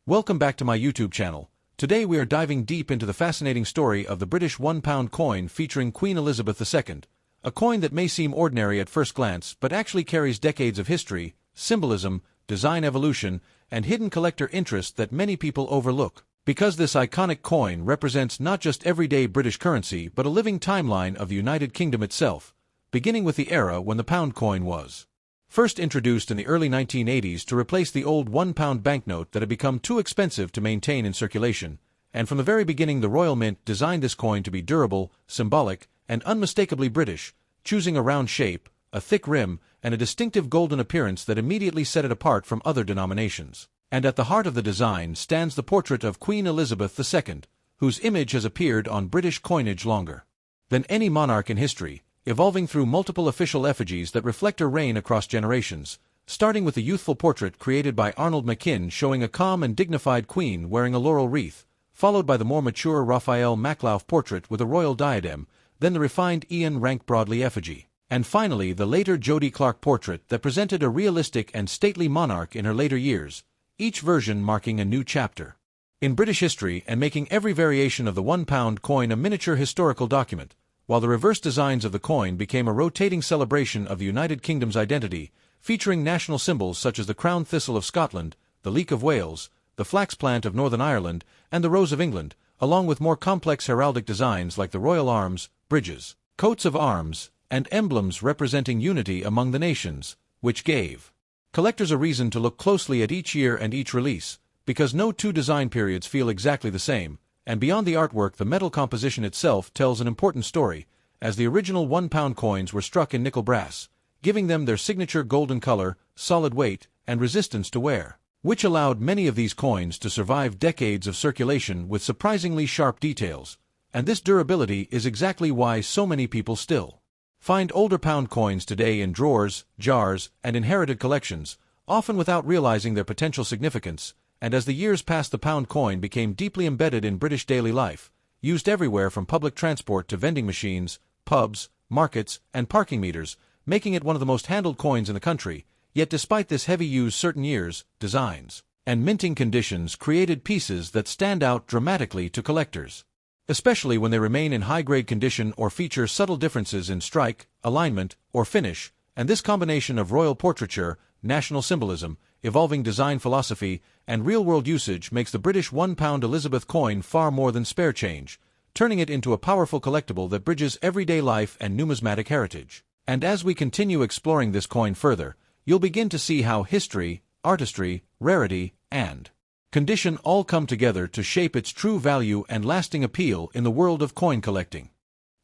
Welcome back to my YouTube channel. Today we are diving deep into the fascinating story of the British £1 coin featuring Queen Elizabeth II, a coin that may seem ordinary at first glance but actually carries decades of history, symbolism, design evolution, and hidden collector interest that many people overlook. Because this iconic coin represents not just everyday British currency but a living timeline of the United Kingdom itself, beginning with the era when the pound coin was first introduced in the early 1980s to replace the old £1 banknote that had become too expensive to maintain in circulation, and from the very beginning the Royal Mint designed this coin to be durable, symbolic, and unmistakably British, choosing a round shape, a thick rim, and a distinctive golden appearance that immediately set it apart from other denominations. And at the heart of the design stands the portrait of Queen Elizabeth II, whose image has appeared on British coinage longer than any monarch in history, evolving through multiple official effigies that reflect her reign across generations, starting with the youthful portrait created by Arnold Machin showing a calm and dignified queen wearing a laurel wreath, followed by the more mature Raphael Maklauf portrait with a royal diadem, then the refined Ian Rank Broadley effigy, and finally the later Jodie Clark portrait that presented a realistic and stately monarch in her later years, each version marking a new chapter in British history and making every variation of the £1 coin a miniature historical document, while the reverse designs of the coin became a rotating celebration of the United Kingdom's identity, featuring national symbols such as the crown thistle of Scotland, the leek of Wales, the flax plant of Northern Ireland, and the rose of England, along with more complex heraldic designs like the royal arms, bridges, coats of arms, and emblems representing unity among the nations, which gave collectors a reason to look closely at each year and each release, because no two design periods feel exactly the same. And beyond the artwork, the metal composition itself tells an important story, as the original £1 coins were struck in nickel brass, giving them their signature golden color, solid weight, and resistance to wear, which allowed many of these coins to survive decades of circulation with surprisingly sharp details. And this durability is exactly why so many people still find older pound coins today in drawers, jars, and inherited collections, often without realizing their potential significance. And as the years passed, the pound coin became deeply embedded in British daily life, used everywhere from public transport to vending machines, pubs, markets, and parking meters, making it one of the most handled coins in the country. Yet despite this heavy use, certain years, designs, and minting conditions created pieces that stand out dramatically to collectors, especially when they remain in high-grade condition or feature subtle differences in strike, alignment, or finish. And this combination of royal portraiture, national symbolism, evolving design philosophy, and real-world usage makes the British £1 Elizabeth coin far more than spare change, turning it into a powerful collectible that bridges everyday life and numismatic heritage. And as we continue exploring this coin further, you'll begin to see how history, artistry, rarity, and condition all come together to shape its true value and lasting appeal in the world of coin collecting.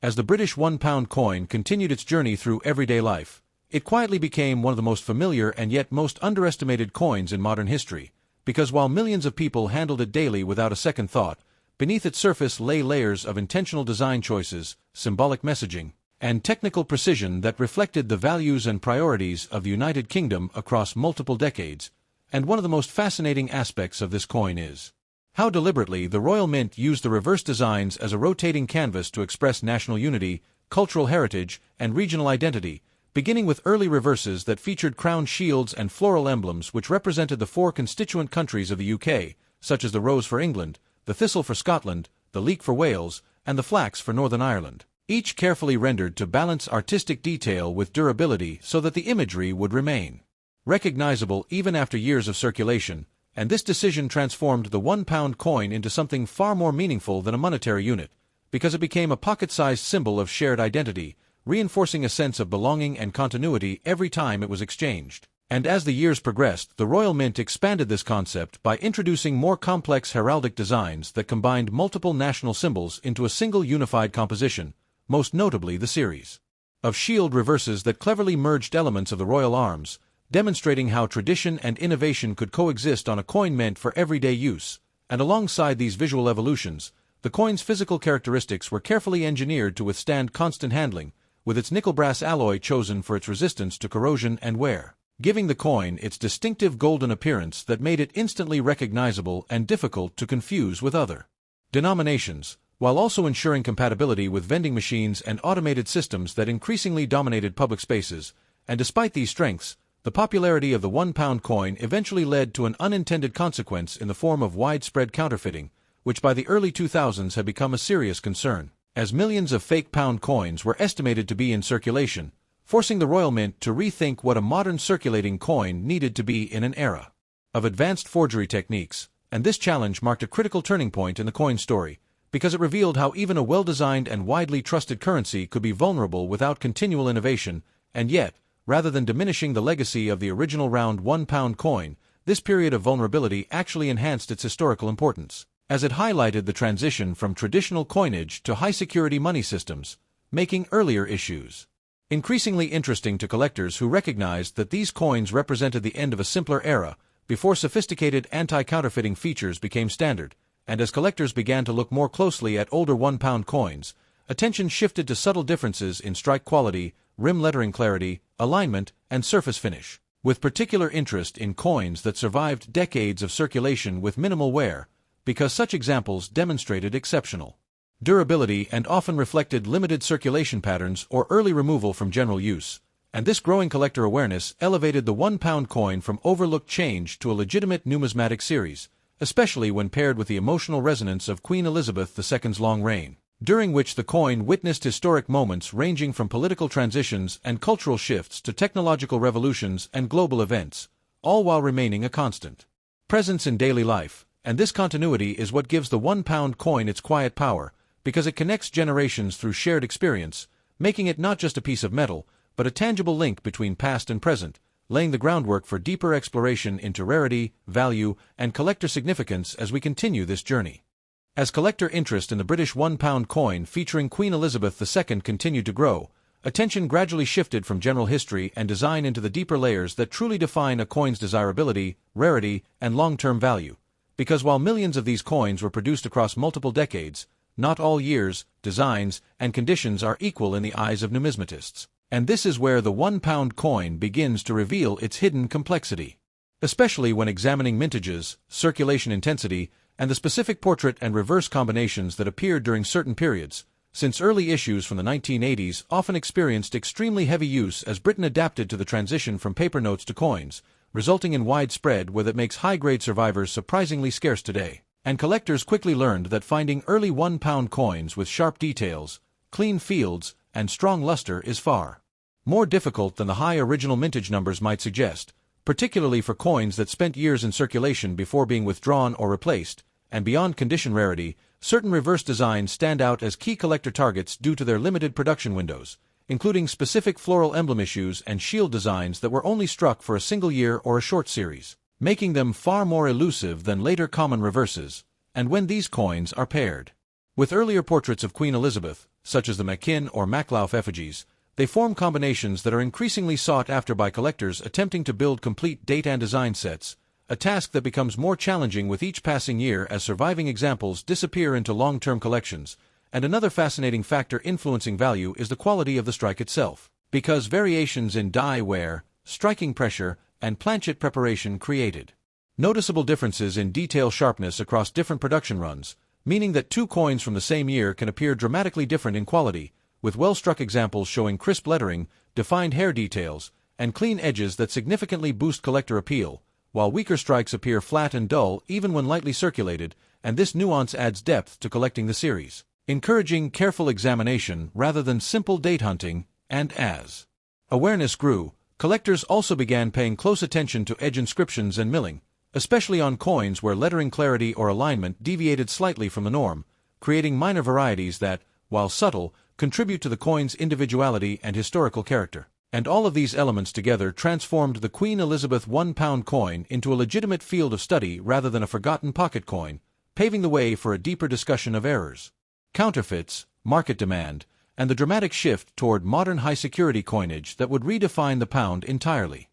As the British £1 coin continued its journey through everyday life, it quietly became one of the most familiar and yet most underestimated coins in modern history, because while millions of people handled it daily without a second thought, beneath its surface lay layers of intentional design choices, symbolic messaging, and technical precision that reflected the values and priorities of the United Kingdom across multiple decades. And one of the most fascinating aspects of this coin is how deliberately the Royal Mint used the reverse designs as a rotating canvas to express national unity, cultural heritage, and regional identity, beginning with early reverses that featured crown shields and floral emblems which represented the four constituent countries of the UK, such as the rose for England, the thistle for Scotland, the leek for Wales, and the flax for Northern Ireland, each carefully rendered to balance artistic detail with durability so that the imagery would remain recognizable even after years of circulation. And this decision transformed the £1 coin into something far more meaningful than a monetary unit, because it became a pocket-sized symbol of shared identity, reinforcing a sense of belonging and continuity every time it was exchanged. And as the years progressed, the Royal Mint expanded this concept by introducing more complex heraldic designs that combined multiple national symbols into a single unified composition, most notably the series of shield reverses that cleverly merged elements of the royal arms, demonstrating how tradition and innovation could coexist on a coin meant for everyday use. And alongside these visual evolutions, the coin's physical characteristics were carefully engineered to withstand constant handling, with its nickel brass alloy chosen for its resistance to corrosion and wear, giving the coin its distinctive golden appearance that made it instantly recognizable and difficult to confuse with other denominations, while also ensuring compatibility with vending machines and automated systems that increasingly dominated public spaces. And despite these strengths, The popularity of the £1 coin eventually led to an unintended consequence in the form of widespread counterfeiting, which by the early 2000s had become a serious concern, as millions of fake pound coins were estimated to be in circulation, forcing the Royal Mint to rethink what a modern circulating coin needed to be in an era of advanced forgery techniques. And this challenge marked a critical turning point in the coin story, because it revealed how even a well-designed and widely trusted currency could be vulnerable without continual innovation. And yet, rather than diminishing the legacy of the original round £1 coin, this period of vulnerability actually enhanced its historical importance, as it highlighted the transition from traditional coinage to high-security money systems, making earlier issues increasingly interesting to collectors who recognized that these coins represented the end of a simpler era, before sophisticated anti-counterfeiting features became standard. And as collectors began to look more closely at older £1 coins, attention shifted to subtle differences in strike quality, rim lettering clarity, alignment, and surface finish, with particular interest in coins that survived decades of circulation with minimal wear, because such examples demonstrated exceptional durability and often reflected limited circulation patterns or early removal from general use. And this growing collector awareness elevated the £1 coin from overlooked change to a legitimate numismatic series, especially when paired with the emotional resonance of Queen Elizabeth II's long reign, during which the coin witnessed historic moments ranging from political transitions and cultural shifts to technological revolutions and global events, all while remaining a constant presence in daily life. And this continuity is what gives the £1 coin its quiet power, because it connects generations through shared experience, making it not just a piece of metal, but a tangible link between past and present, laying the groundwork for deeper exploration into rarity, value, and collector significance as we continue this journey. As collector interest in the British £1 coin featuring Queen Elizabeth II continued to grow, attention gradually shifted from general history and design into the deeper layers that truly define a coin's desirability, rarity, and long-term value. Because while millions of these coins were produced across multiple decades, not all years, designs, and conditions are equal in the eyes of numismatists. And this is where the £1 coin begins to reveal its hidden complexity, especially when examining mintages, circulation intensity, and the specific portrait and reverse combinations that appeared during certain periods, since early issues from the 1980s often experienced extremely heavy use as Britain adapted to the transition from paper notes to coins, resulting in widespread wear that makes high-grade survivors surprisingly scarce today. And collectors quickly learned that finding early £1 coins with sharp details, clean fields, and strong luster is far more difficult than the high original mintage numbers might suggest, particularly for coins that spent years in circulation before being withdrawn or replaced. And beyond condition rarity, certain reverse designs stand out as key collector targets due to their limited production windows, including specific floral emblem issues and shield designs that were only struck for a single year or a short series, making them far more elusive than later common reverses. And when these coins are paired with earlier portraits of Queen Elizabeth, such as the Mackin or Maclauf effigies, they form combinations that are increasingly sought after by collectors attempting to build complete date and design sets, a task that becomes more challenging with each passing year as surviving examples disappear into long-term collections. And another fascinating factor influencing value is the quality of the strike itself, because variations in die wear, striking pressure, and planchet preparation created noticeable differences in detail sharpness across different production runs, meaning that two coins from the same year can appear dramatically different in quality, with well-struck examples showing crisp lettering, defined hair details, and clean edges that significantly boost collector appeal, while weaker strikes appear flat and dull even when lightly circulated. And this nuance adds depth to collecting the series, encouraging careful examination rather than simple date hunting. And as awareness grew, collectors also began paying close attention to edge inscriptions and milling, especially on coins where lettering clarity or alignment deviated slightly from the norm, creating minor varieties that, while subtle, contribute to the coin's individuality and historical character. And all of these elements together transformed the Queen Elizabeth £1 coin into a legitimate field of study rather than a forgotten pocket coin, paving the way for a deeper discussion of errors, counterfeits, market demand, and the dramatic shift toward modern high-security coinage that would redefine the pound entirely.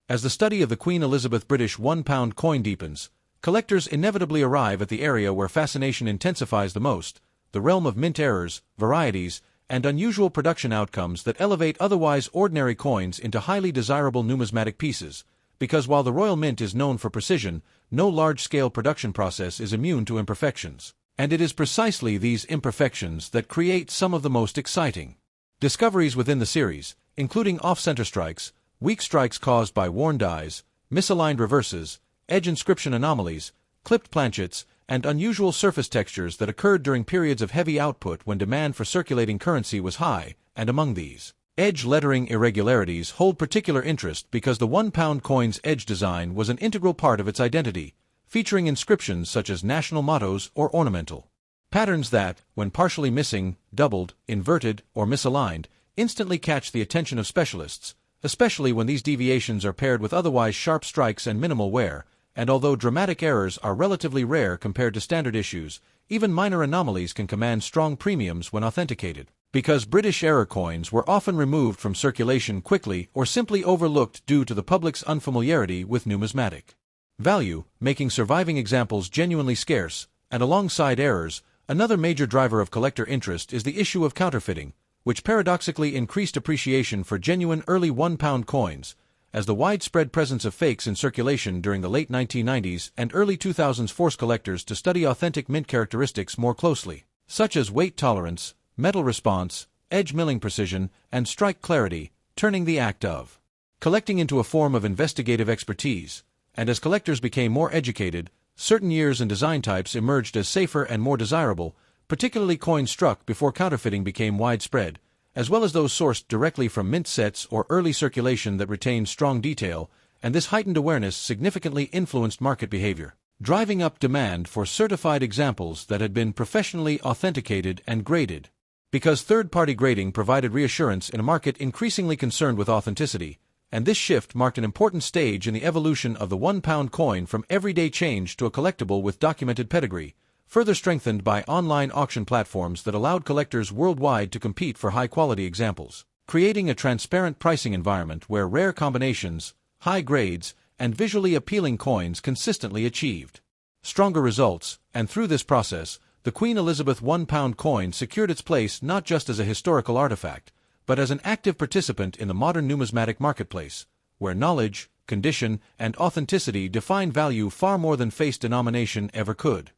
As the study of the Queen Elizabeth British £1 coin deepens, collectors inevitably arrive at the area where fascination intensifies the most, the realm of mint errors, varieties, and unusual production outcomes that elevate otherwise ordinary coins into highly desirable numismatic pieces. Because while the Royal Mint is known for precision, no large-scale production process is immune to imperfections. And it is precisely these imperfections that create some of the most exciting discoveries within the series, including off-center strikes, weak strikes caused by worn dies, misaligned reverses, edge inscription anomalies, clipped planchets, and unusual surface textures that occurred during periods of heavy output when demand for circulating currency was high, and among these, edge lettering irregularities hold particular interest because the £1 coin's edge design was an integral part of its identity, featuring inscriptions such as national mottos or ornamental patterns that, when partially missing, doubled, inverted, or misaligned, instantly catch the attention of specialists, especially when these deviations are paired with otherwise sharp strikes and minimal wear, and although dramatic errors are relatively rare compared to standard issues, even minor anomalies can command strong premiums when authenticated. Because British era coins were often removed from circulation quickly or simply overlooked due to the public's unfamiliarity with numismatic value, making surviving examples genuinely scarce, and alongside errors, another major driver of collector interest is the issue of counterfeiting, which paradoxically increased appreciation for genuine early £1 coins, as the widespread presence of fakes in circulation during the late 1990s and early 2000s forced collectors to study authentic mint characteristics more closely, such as weight tolerance, metal response, edge milling precision, and strike clarity, turning the act of collecting into a form of investigative expertise. And as collectors became more educated, certain years and design types emerged as safer and more desirable, particularly coins struck before counterfeiting became widespread, as well as those sourced directly from mint sets or early circulation that retained strong detail, and this heightened awareness significantly influenced market behavior, driving up demand for certified examples that had been professionally authenticated and graded. Because third-party grading provided reassurance in a market increasingly concerned with authenticity, and this shift marked an important stage in the evolution of the £1 coin from everyday change to a collectible with documented pedigree, further strengthened by online auction platforms that allowed collectors worldwide to compete for high-quality examples, creating a transparent pricing environment where rare combinations, high grades, and visually appealing coins consistently achieved stronger results, and through this process, the Queen Elizabeth £1 coin secured its place not just as a historical artifact, but as an active participant in the modern numismatic marketplace, where knowledge, condition, and authenticity define value far more than face denomination ever could.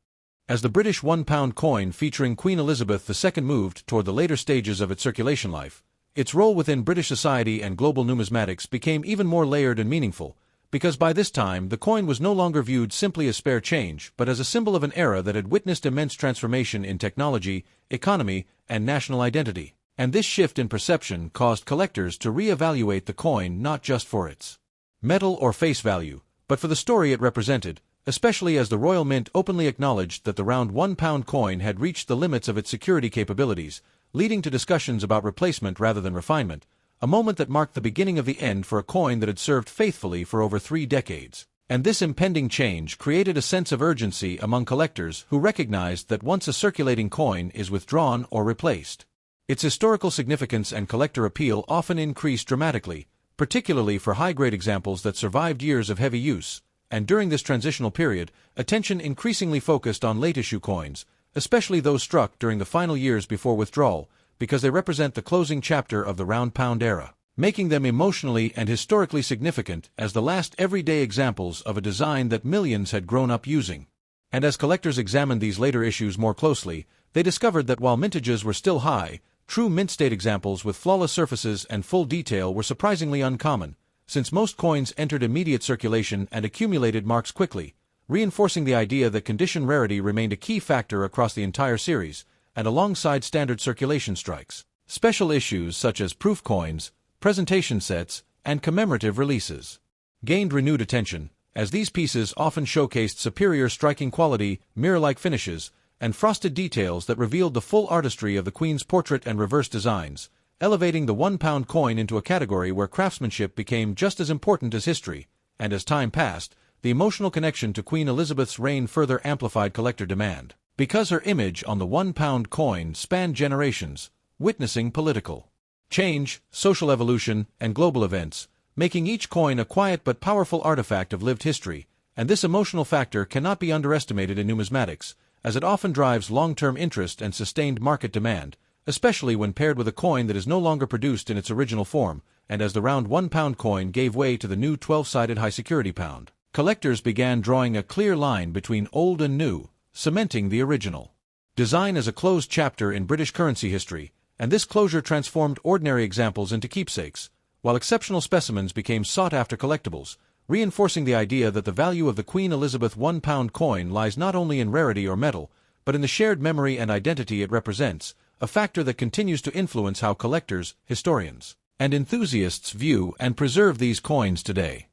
As the British £1 coin featuring Queen Elizabeth II moved toward the later stages of its circulation life, its role within British society and global numismatics became even more layered and meaningful, because by this time the coin was no longer viewed simply as spare change but as a symbol of an era that had witnessed immense transformation in technology, economy, and national identity. And this shift in perception caused collectors to re-evaluate the coin not just for its metal or face value, but for the story it represented, especially as the Royal Mint openly acknowledged that the round £1 coin had reached the limits of its security capabilities, leading to discussions about replacement rather than refinement, a moment that marked the beginning of the end for a coin that had served faithfully for over 3 decades. And this impending change created a sense of urgency among collectors who recognized that once a circulating coin is withdrawn or replaced, its historical significance and collector appeal often increased dramatically, particularly for high-grade examples that survived years of heavy use. And during this transitional period, attention increasingly focused on late-issue coins, especially those struck during the final years before withdrawal, because they represent the closing chapter of the round pound era, making them emotionally and historically significant as the last everyday examples of a design that millions had grown up using. And as collectors examined these later issues more closely, they discovered that while mintages were still high, true mint-state examples with flawless surfaces and full detail were surprisingly uncommon, since most coins entered immediate circulation and accumulated marks quickly, reinforcing the idea that condition rarity remained a key factor across the entire series, and alongside standard circulation strikes, special issues such as proof coins, presentation sets, and commemorative releases gained renewed attention, as these pieces often showcased superior striking quality, mirror-like finishes, and frosted details that revealed the full artistry of the Queen's portrait and reverse designs, elevating the £1 coin into a category where craftsmanship became just as important as history. And as time passed, the emotional connection to Queen Elizabeth's reign further amplified collector demand, because her image on the £1 coin spanned generations, witnessing political change, social evolution, and global events, making each coin a quiet but powerful artifact of lived history. And this emotional factor cannot be underestimated in numismatics, as it often drives long-term interest and sustained market demand, especially when paired with a coin that is no longer produced in its original form. And as the round £1 coin gave way to the new 12-sided high-security pound, collectors began drawing a clear line between old and new, cementing the original design as a closed chapter in British currency history. And this closure transformed ordinary examples into keepsakes, while exceptional specimens became sought-after collectibles, reinforcing the idea that the value of the Queen Elizabeth £1 coin lies not only in rarity or metal, but in the shared memory and identity it represents, a factor that continues to influence how collectors, historians, and enthusiasts view and preserve these coins today.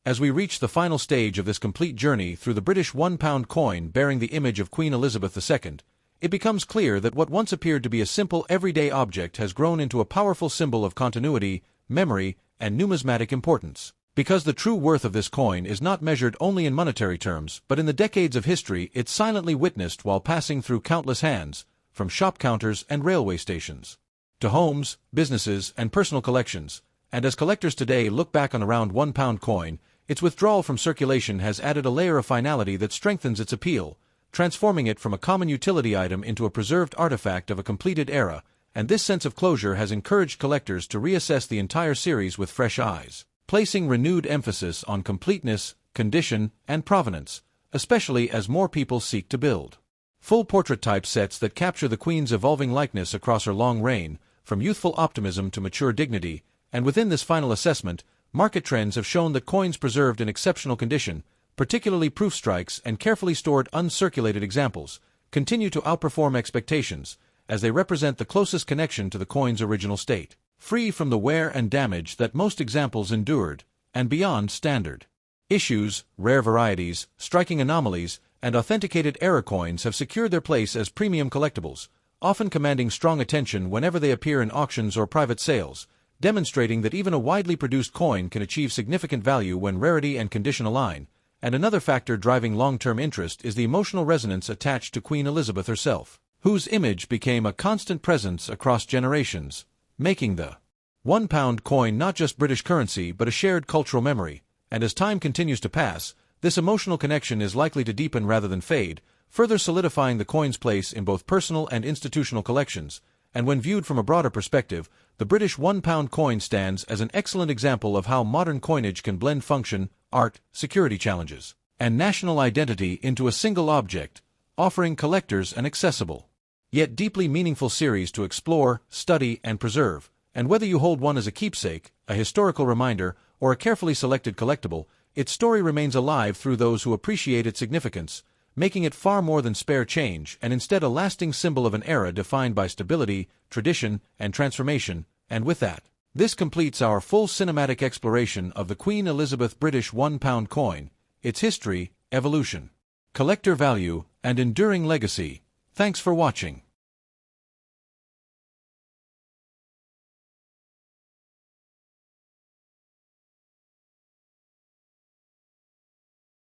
As we reach the final stage of this complete journey through the British £1 coin bearing the image of Queen Elizabeth II, it becomes clear that what once appeared to be a simple everyday object has grown into a powerful symbol of continuity, memory, and numismatic importance. Because the true worth of this coin is not measured only in monetary terms, but in the decades of history it silently witnessed while passing through countless hands, from shop counters and railway stations, to homes, businesses, and personal collections. And as collectors today look back on the round £1 coin, its withdrawal from circulation has added a layer of finality that strengthens its appeal, transforming it from a common utility item into a preserved artifact of a completed era, and this sense of closure has encouraged collectors to reassess the entire series with fresh eyes, placing renewed emphasis on completeness, condition, and provenance, especially as more people seek to build full portrait-type sets that capture the Queen's evolving likeness across her long reign, from youthful optimism to mature dignity. And within this final assessment, market trends have shown that coins preserved in exceptional condition, particularly proof strikes and carefully stored uncirculated examples, continue to outperform expectations, as they represent the closest connection to the coin's original state, free from the wear and damage that most examples endured, and beyond standard issues. Rare varieties, striking anomalies, and authenticated era coins have secured their place as premium collectibles, often commanding strong attention whenever they appear in auctions or private sales, demonstrating that even a widely produced coin can achieve significant value when rarity and condition align. And another factor driving long-term interest is the emotional resonance attached to Queen Elizabeth herself, whose image became a constant presence across generations, making the £1 coin not just British currency but a shared cultural memory. And as time continues to pass, this emotional connection is likely to deepen rather than fade, further solidifying the coin's place in both personal and institutional collections. And when viewed from a broader perspective, the British £1 coin stands as an excellent example of how modern coinage can blend function, art, security challenges, and national identity into a single object, offering collectors an accessible, yet deeply meaningful series to explore, study, and preserve. And whether you hold one as a keepsake, a historical reminder, or a carefully selected collectible, its story remains alive through those who appreciate its significance, making it far more than spare change and instead a lasting symbol of an era defined by stability, tradition, and transformation. And with that, this completes our full cinematic exploration of the Queen Elizabeth British £1 coin, its history, evolution, collector value, and enduring legacy. Thanks for watching.